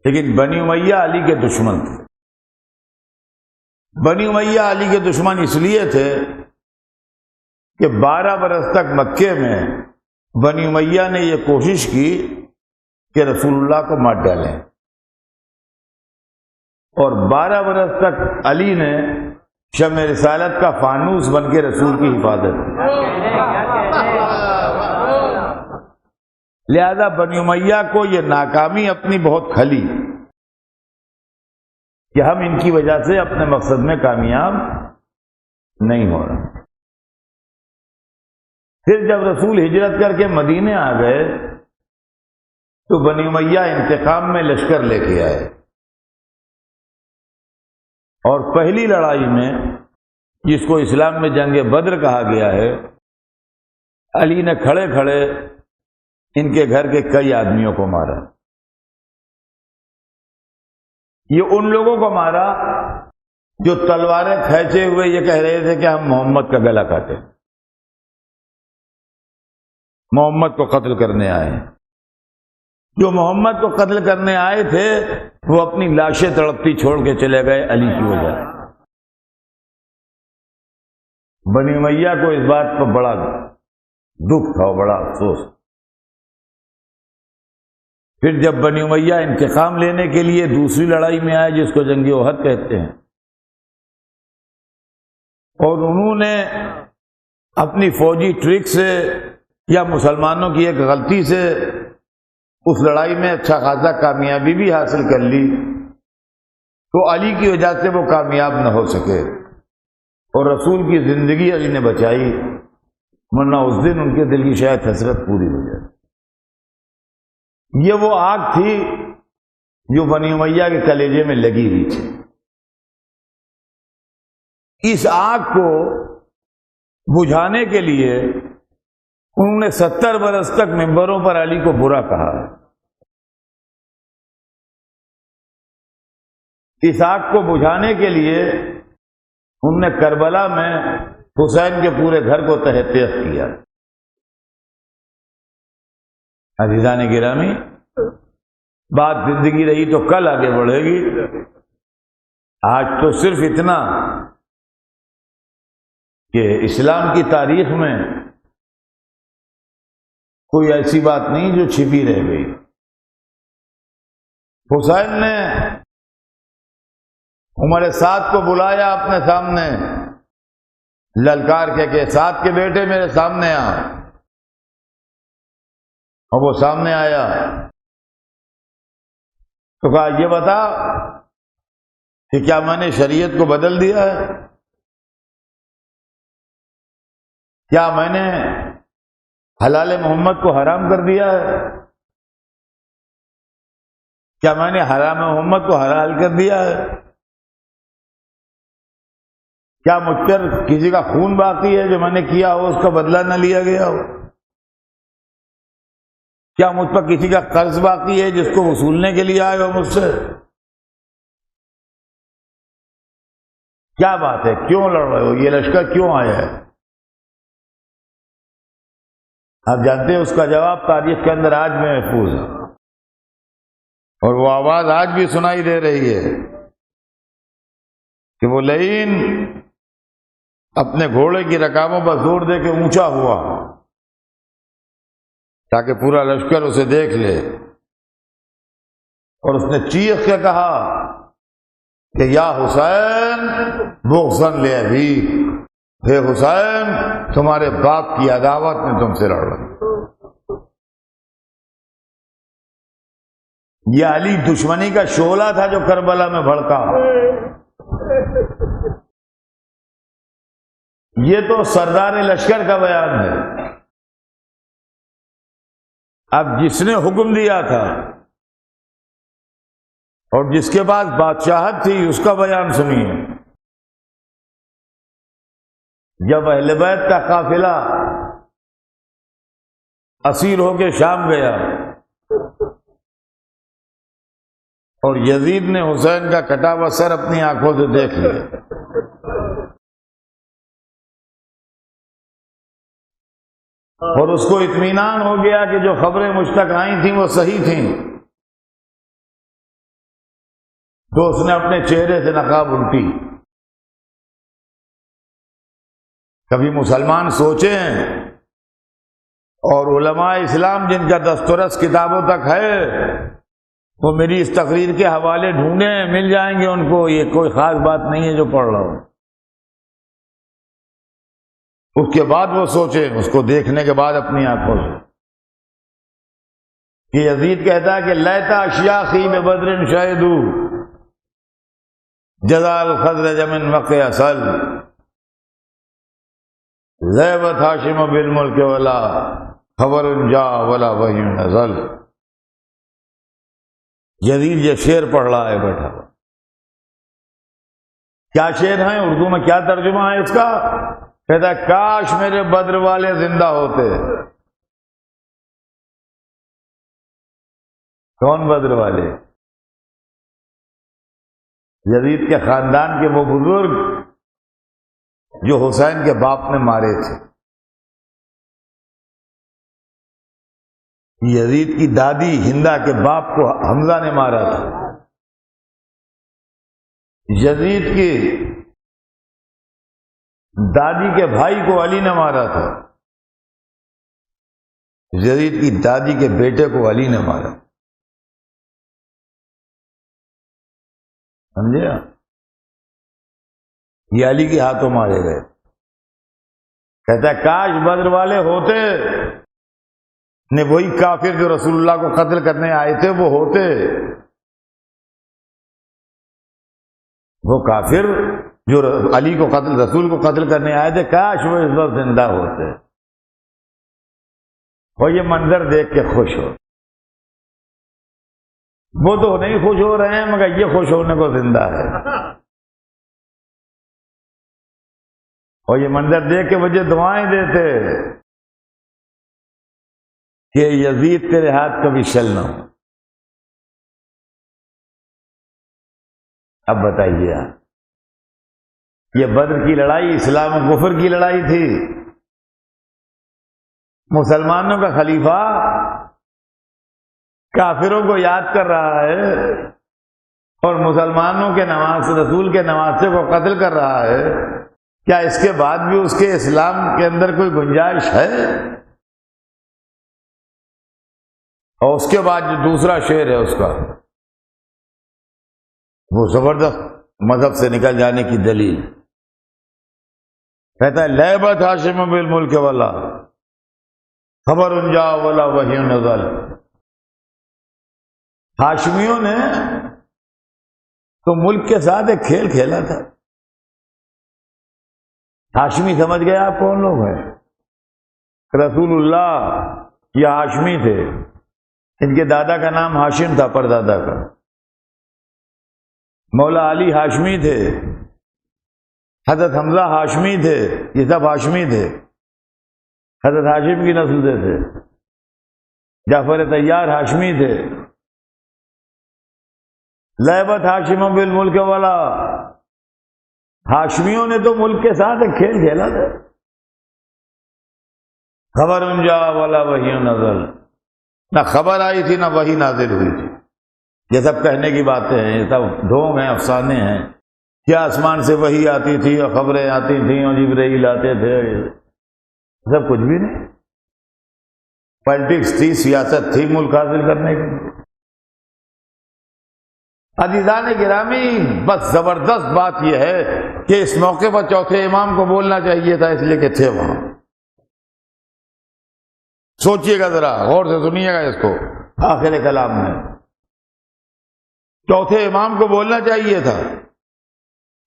لیکن بنی امیہ علی کے دشمن تھے۔ بنی امیہ علی کے دشمن اس لیے تھے کہ 12 برس تک مکے میں بنی امیہ نے یہ کوشش کی کہ رسول اللہ کو مار ڈالیں، اور 12 برس تک علی نے شمع رسالت کا فانوس بن کے رسول کی حفاظت کی۔ لہذا بنی امیہ کو یہ ناکامی اپنی بہت کھلی کہ ہم ان کی وجہ سے اپنے مقصد میں کامیاب نہیں ہو رہے۔ پھر جب رسول ہجرت کر کے مدینے آ گئے تو بنی امیہ انتقام میں لشکر لے کے آئے، اور پہلی لڑائی میں، جس کو اسلام میں جنگ بدر کہا گیا ہے، علی نے کھڑے کھڑے ان کے گھر کے کئی آدمیوں کو مارا۔ یہ ان لوگوں کو مارا جو تلواریں کھینچے ہوئے یہ کہہ رہے تھے کہ ہم محمد کا گلا کاٹیں، محمد کو قتل کرنے آئے ہیں۔ جو محمد کو قتل کرنے آئے تھے وہ اپنی لاشیں تڑپتی چھوڑ کے چلے گئے علی کی وجہ سے۔ بنی امیہ کو اس بات پر بڑا دکھ تھا، بڑا افسوس۔ پھر جب بنی امیہ انتقام لینے کے لیے دوسری لڑائی میں آئے، جس کو جنگ احد کہتے ہیں، اور انہوں نے اپنی فوجی ٹرک سے یا مسلمانوں کی ایک غلطی سے اس لڑائی میں اچھا خاصا کامیابی بھی حاصل کر لی، تو علی کی وجہ سے وہ کامیاب نہ ہو سکے، اور رسول کی زندگی علی نے بچائی، ورنہ اس دن ان کے دل کی شاید حسرت پوری ہو جائے۔ یہ وہ آگ تھی جو بنی امیہ کے کلیجے میں لگی ہوئی تھی۔ اس آگ کو بجھانے کے لیے انہوں نے 70 برس تک ممبروں پر علی کو برا کہا۔ اس آگ کو بجھانے کے لیے انہوں نے کربلا میں حسین کے پورے گھر کو تہہ تیغ کیا۔ عزیزان گرامی، بات زندگی رہی تو کل آگے بڑھے گی، آج تو صرف اتنا کہ اسلام کی تاریخ میں کوئی ایسی بات نہیں جو چھپی رہ گئی۔ حسین نے عمر سعد کو بلایا اپنے سامنے، للکار کے سعد کے بیٹے میرے سامنے آ، اور وہ سامنے آیا تو کہا یہ بتا کہ کیا میں نے شریعت کو بدل دیا ہے؟ کیا میں نے حلال محمد کو حرام کر دیا ہے؟ کیا میں نے حرام محمد کو حلال کر دیا ہے؟ کیا مجھ پر کسی کا خون باقی ہے جو میں نے کیا ہو اس کا بدلہ نہ لیا گیا ہو؟ کیا مجھ پر کسی کا قرض باقی ہے جس کو وصولنے کے لیے آئے ہو مجھ سے؟ کیا بات ہے، کیوں لڑ رہے ہو، یہ لشکر کیوں آیا ہے؟ آپ جانتے ہیں اس کا جواب تاریخ کے اندر آج میں محفوظ ہے، اور وہ آواز آج بھی سنائی دے رہی ہے کہ وہ لعین اپنے گھوڑے کی رکابوں پر زور دے کے اونچا ہوا تاکہ پورا لشکر اسے دیکھ لے، اور اس نے چیخ کے کہا کہ یا حسین بغضاً لأبی، ہے حسین تمہارے باپ کی عداوت میں تم سے لڑ رہا ہوں۔ یہ علی دشمنی کا شعلہ تھا جو کربلا میں بھڑکا۔ یہ تو سردار لشکر کا بیان ہے۔ اب جس نے حکم دیا تھا اور جس کے پاس بادشاہت تھی اس کا بیان سنیے۔ جب اہل بیت کا قافلہ اسیر ہو کے شام گیا اور یزید نے حسین کا کٹا ہوا سر اپنی آنکھوں سے دیکھ لیا، اور اس کو اطمینان ہو گیا کہ جو خبریں مجھ تک آئی تھیں وہ صحیح تھیں، تو اس نے اپنے چہرے سے نقاب الٹی۔ کبھی مسلمان سوچیں اور علماء اسلام جن کا دسترس کتابوں تک ہے وہ میری اس تقریر کے حوالے ڈھونڈیں، مل جائیں گے ان کو، یہ کوئی خاص بات نہیں ہے جو پڑھ رہا ہوں۔ اس کے بعد وہ سوچیں، اس کو دیکھنے کے بعد اپنی آنکھوں سے، کہ یزید کہتا ہے کہ لیتا اشیاخی ببدر شہدو جزال خضرج من وقع اصل ذیبت ہاشم بالملک ولا خبر جا ولا وحی نزل۔ یزید یہ شعر پڑھ رہا ہے بیٹھا، کیا شعر ہیں، اردو میں کیا ترجمہ ہے اس کا؟ کہتا ہے کاش میرے بدر والے زندہ ہوتے۔ کون بدر والے؟ یزید کے خاندان کے وہ بزرگ جو حسین کے باپ نے مارے تھے۔ یزید کی دادی ہندا کے باپ کو حمزہ نے مارا تھا، یزید کی دادی کے بھائی کو علی نے مارا تھا، یزید کی دادی کے بیٹے کو علی نے مارا، سمجھے؟ یہ علی کے ہاتھوں مارے گئے۔ کہتا ہے کاش بدر والے ہوتے، نے وہی کافر جو رسول اللہ کو قتل کرنے آئے تھے وہ ہوتے، وہ کافر جو علی کو قتل، رسول کو قتل کرنے آئے تھے، کاش وہ اس وقت زندہ ہوتے، اور یہ منظر دیکھ کے خوش ہو۔ وہ تو نہیں خوش ہو رہے ہیں مگر یہ خوش ہونے کو زندہ ہے، اور یہ منظر دیکھ کے مجھے دعائیں دیتے کہ یزید تیرے ہاتھ کبھی شل نہ ہو۔ اب بتائیے آپ، یہ بدر کی لڑائی اسلام و کفر کی لڑائی تھی، مسلمانوں کا خلیفہ کافروں کو یاد کر رہا ہے اور مسلمانوں کے نواسے، رسول کے نواسے کو قتل کر رہا ہے، کیا اس کے بعد بھی اس کے اسلام کے اندر کوئی گنجائش ہے؟ اور اس کے بعد جو دوسرا شعر ہے اس کا، وہ زبردست مذہب سے نکل جانے کی دلیل، کہتا ہے لیبت ہاشم بالملک والا خبر جا ولا وحی نزل۔ ہاشمیوں نے تو ملک کے ساتھ ایک کھیل کھیلا تھا۔ ہاشمی سمجھ گئے آپ کون لوگ ہیں؟ رسول اللہ یہ ہاشمی تھے، ان کے دادا کا نام ہاشم تھا، پردادا کا۔ مولا علی ہاشمی تھے، حضرت حمزہ ہاشمی تھے، یہ سب ہاشمی تھے، حضرت ہاشم کی نسل سے تھے۔ جعفر طیار ہاشمی تھے۔ لیبت ہاشم بالملک والا، ہاشمیوں نے تو ملک کے ساتھ ایک کھیل کھیلا تھا۔ خبر جا ولا وحی نزل، نہ خبر آئی تھی نہ وحی نازل ہوئی تھی۔ یہ سب کہنے کی باتیں ہیں، یہ سب ڈھونگ ہیں، افسانے ہیں۔ کیا آسمان سے وحی آتی تھی اور خبریں آتی تھیں اور جبرائیل آتے تھے؟ سب کچھ بھی نہیں۔ پالیٹکس تھی، سیاست تھی ملک حاصل کرنے کی۔ عزیزان گرامی، بس زبردست بات یہ ہے کہ اس موقع پر چوتھے امام کو بولنا چاہیے تھا، اس لیے کہ تھے وہاں۔ سوچئے گا ذرا، غور سے سنیے گا اس کو، آخر کلام میں چوتھے امام کو بولنا چاہیے تھا،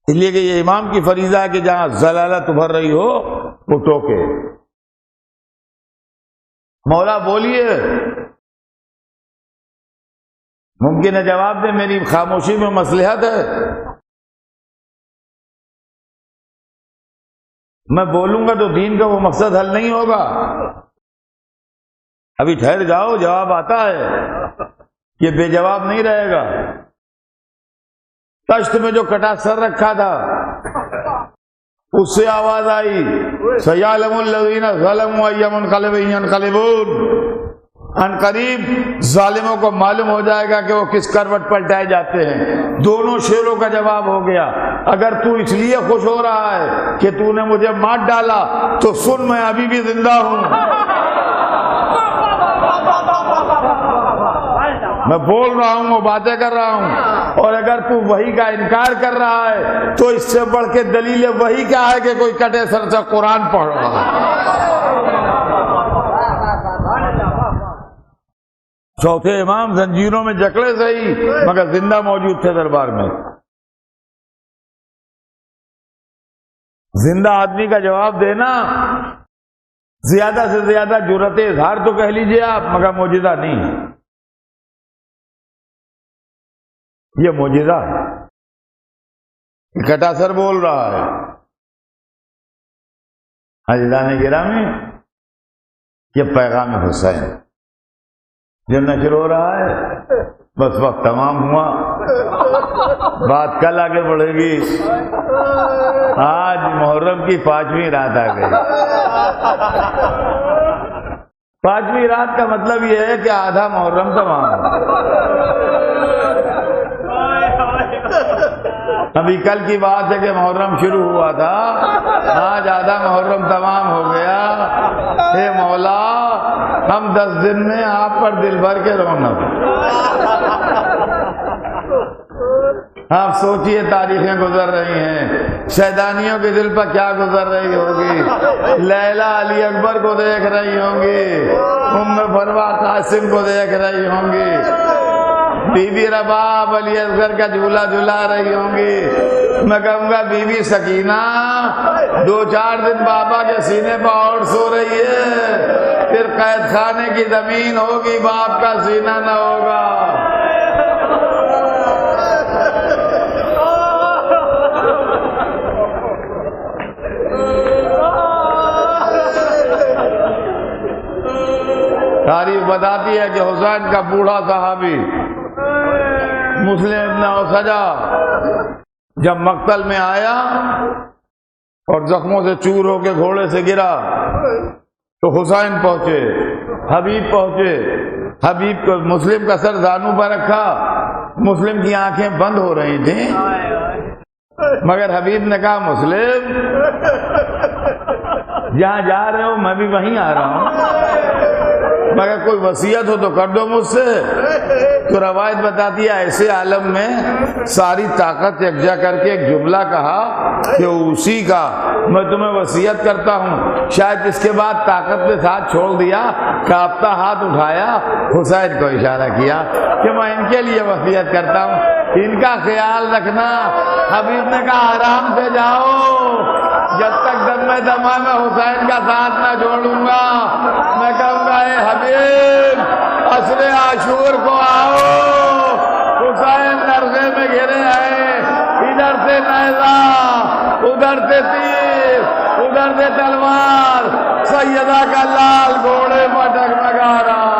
اس لیے کہ یہ امام کی فریضہ ہے کہ جہاں ضلالت ابھر رہی ہو وہ ٹوکے۔ مولا بولیے، ممکن ہے جواب دے، میری خاموشی میں مصلحت ہے، میں بولوں گا تو دین کا وہ مقصد حل نہیں ہوگا۔ ابھی ٹھہر جاؤ، جواب آتا ہے، یہ بے جواب نہیں رہے گا۔ تشت میں جو کٹا سر رکھا تھا اس سے آواز آئی، سَيَعْلَمُ الَّذِينَ ظَلَمُوا أَيَّ مُنقَلِبٍ يَنقَلِبُونَ، ان قریب ظالموں کو معلوم ہو جائے گا کہ وہ کس کروٹ پلٹائے جاتے ہیں۔ دونوں شیروں کا جواب ہو گیا۔ اگر تو اس لیے خوش ہو رہا ہے کہ تو نے مجھے مار ڈالا تو سن، میں ابھی بھی زندہ ہوں۔ میں بول رہا ہوں، وہ باتیں کر رہا ہوں، اور اگر تو وحی کا انکار کر رہا ہے تو اس سے بڑھ کے دلیل وحی کیا ہے کہ کوئی کٹے سر سے قرآن پڑھ رہا ہے۔ چوتھے امام زنجیروں میں جکڑے صحیح مگر زندہ موجود تھے دربار میں۔ زندہ آدمی کا جواب دینا، زیادہ سے زیادہ جرأت اظہار تو کہہ لیجئے آپ، مگر معجزہ نہیں ہے۔ یہ معجزہ ہے، کٹا سر بول رہا ہے۔ عزیزان گرامی، یہ پیغام حسین جو نشر ہو رہا ہے، بس وقت تمام ہوا، بات کل آگے بڑھے گی۔ آج محرم کی 5ویں رات آ گئی۔ 5ویں رات کا مطلب یہ ہے کہ آدھا محرم تمام ہو۔ ابھی کل کی بات ہے کہ محرم شروع ہوا تھا، آج آدھا محرم تمام ہو گیا۔ اے مولا، ہم 10 دن میں آپ پر دل بھر کے رونا۔ آپ سوچئے تاریخیں گزر رہی ہیں، شیطانیوں کے دل پر کیا گزر رہی ہوگی۔ لیلا علی اکبر کو دیکھ رہی ہوں گی، ام فروا قاسم کو دیکھ رہی ہوں گی، بی بی رباب علی اصغر کا جھولا جھلا رہی ہوں گی۔ میں کہوں گا بی بی سکینہ 2-4 دن بابا کے سینے پر اور سو رہی ہے، پھر قید خانے کی زمین ہوگی، باپ کا سینہ نہ ہوگا۔ تاریخ بتاتی ہے کہ حسین کا بوڑھا صحابی مسلم ابن اوسجا جب مقتل میں آیا اور زخموں سے چور ہو کے گھوڑے سے گرا تو حسین پہنچے، حبیب پہنچے، حبیب کو مسلم کا سر زانو پر رکھا، مسلم کی آنکھیں بند ہو رہی تھیں، مگر حبیب نے کہا مسلم جہاں جا رہے ہو میں بھی وہیں آ رہا ہوں، مگر کوئی وصیت ہو تو کر دو مجھ سے۔ تو روایت بتاتی ہے ایسے عالم میں ساری طاقت یکجا کر کے ایک جملہ کہا کہ اسی کا میں تمہیں وصیت کرتا ہوں۔ شاید اس کے بعد طاقت نے ساتھ چھوڑ دیا، کانپتا ہاتھ اٹھایا، حسین کو اشارہ کیا کہ میں ان کے لیے وصیت کرتا ہوں، ان کا خیال رکھنا۔ حبیب نے کہا آرام سے جاؤ، جب تک دم میں دما میں حسین کا ساتھ نہ چھوڑوں گا۔ میں کہوں گا اے حبیب عصر عاشور کو آؤ، حسین نرغے میں گھرے ہیں، ادھر سے نیزہ، ادھر سے تیر، ادھر سے تلوار، سیدہ کا لال گھوڑے پر ڈگمگا رہا